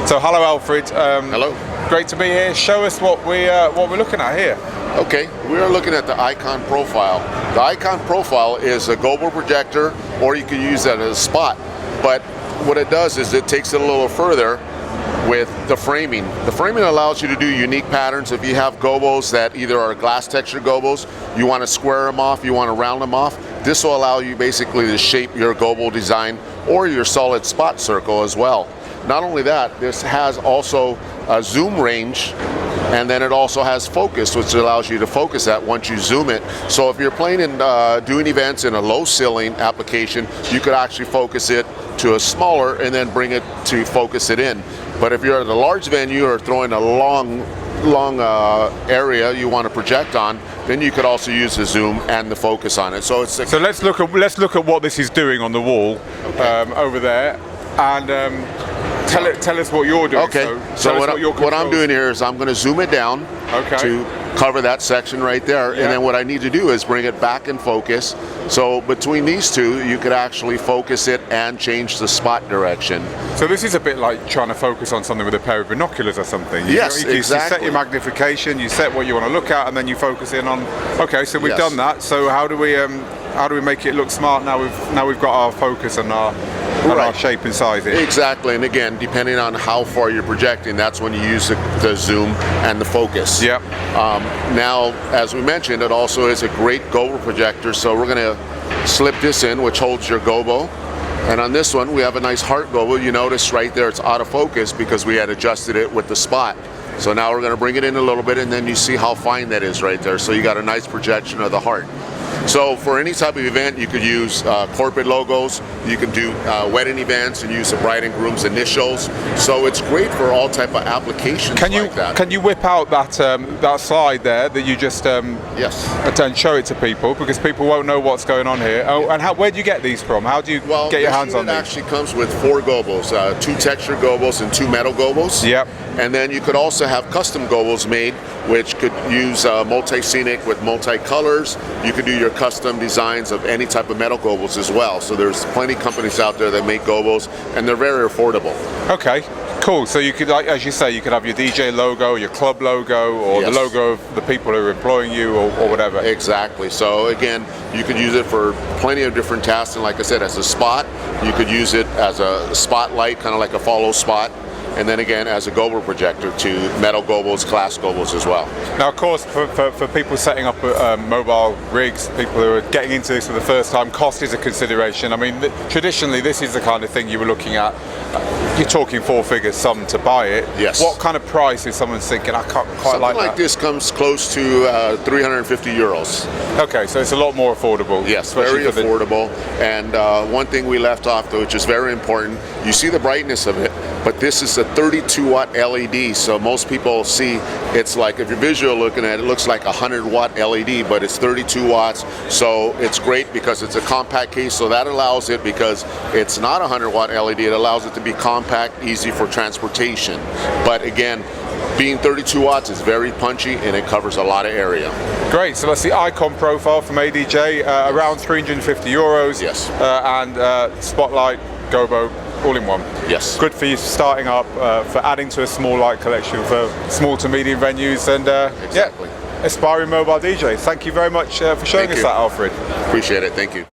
So hello, Alfred. Hello. Great to be here. Show us what we're looking at here. Okay, we are looking at the Icon Profile. The Icon Profile is a global projector, or you can use that as a spot. But what it does is it takes it a little further with the framing. The framing allows you to do unique patterns. If you have gobos that either are glass texture gobos, you want to square them off, you want to round them off, this will allow you basically to shape your gobo design or your solid spot circle as well. Not only that, this has also a zoom range, and then it also has focus, which allows you to focus that once you zoom it. So if you're playing and doing events in a low ceiling application, you could actually focus it to a smaller and then bring it to focus it in. But if you're at a large venue or throwing a long area you want to project on, then you could also use the zoom and the focus on it. So it's so let's look at what this is doing on the wall, okay, over there, and tell us what you're doing. Okay. So what I'm doing here is I'm going to zoom it down, okay, to cover that section right there, yeah, and then what I need to do is bring it back in focus. So between these two, you could actually focus it and change the spot direction. So this is a bit like trying to focus on something with a pair of binoculars or something. Yes, exactly. You set your magnification, you set what you want to look at, and then you focus in on. Okay, so we've done that. So how do we make it look smart now? We've got our focus and our shape and sizing. Exactly, and again, depending on how far you're projecting, that's when you use the zoom and the focus. Yep. Now, as we mentioned, it also is a great gobo projector, so we're going to slip this in, which holds your gobo. And on this one, we have a nice heart gobo. You notice right there it's out of focus because we had adjusted it with the spot. So now we're going to bring it in a little bit, and then you see how fine that is right there. So you got a nice projection of the heart. So for any type of event, you could use corporate logos. You can do wedding events and use the bride and groom's initials. So it's great for all type of applications like that. Can you whip out that slide there that you just yes, and show it to people, because people won't know what's going on here. Oh, and where do you get these from? How do you get your hands on these? It actually comes with 4 gobos, 2 texture gobos and 2 metal gobos. Yep. And then you could also have custom gobos made, which could use multi-scenic with multi-colors. You could do your custom designs of any type of metal gobos as well. So there's plenty of companies out there that make gobos, and they're very affordable. Okay, cool. So you could, like, as you say, you could have your DJ logo, your club logo, or the logo of the people who are employing you, or whatever. Exactly. So again, you could use it for plenty of different tasks, and like I said, as a spot, you could use it as a spotlight, kind of like a follow spot. And then again, as a gobo projector to metal gobos, glass gobos as well. Now, of course, for people setting up mobile rigs, people who are getting into this for the first time, cost is a consideration. I mean, traditionally, this is the kind of thing you were looking at. You're talking 4-figure sum to buy it. Yes. What kind of price is someone thinking, I can't quite Something like this comes close to 350 euros. Okay, so it's a lot more affordable. Yes, very affordable. And one thing we left off, though, which is very important, you see the brightness of it, but this is a 32-watt LED, so most people see it's like, if you're visual looking at it, it looks like a 100-watt LED, but it's 32 watts, so it's great because it's a compact case, so that allows it, because it's not a 100-watt LED, it allows it to be compact, easy for transportation. But again, being 32 watts is very punchy, and it covers a lot of area. Great, so that's the Icon Profile from ADJ, around 350 euros. Yes. And Spotlight, gobo, all in one. Yes. Good for you starting up, for adding to a small light collection for small to medium venues, and exactly. Aspiring mobile DJ. Thank you very much for showing us that, Alfred. Appreciate it, thank you.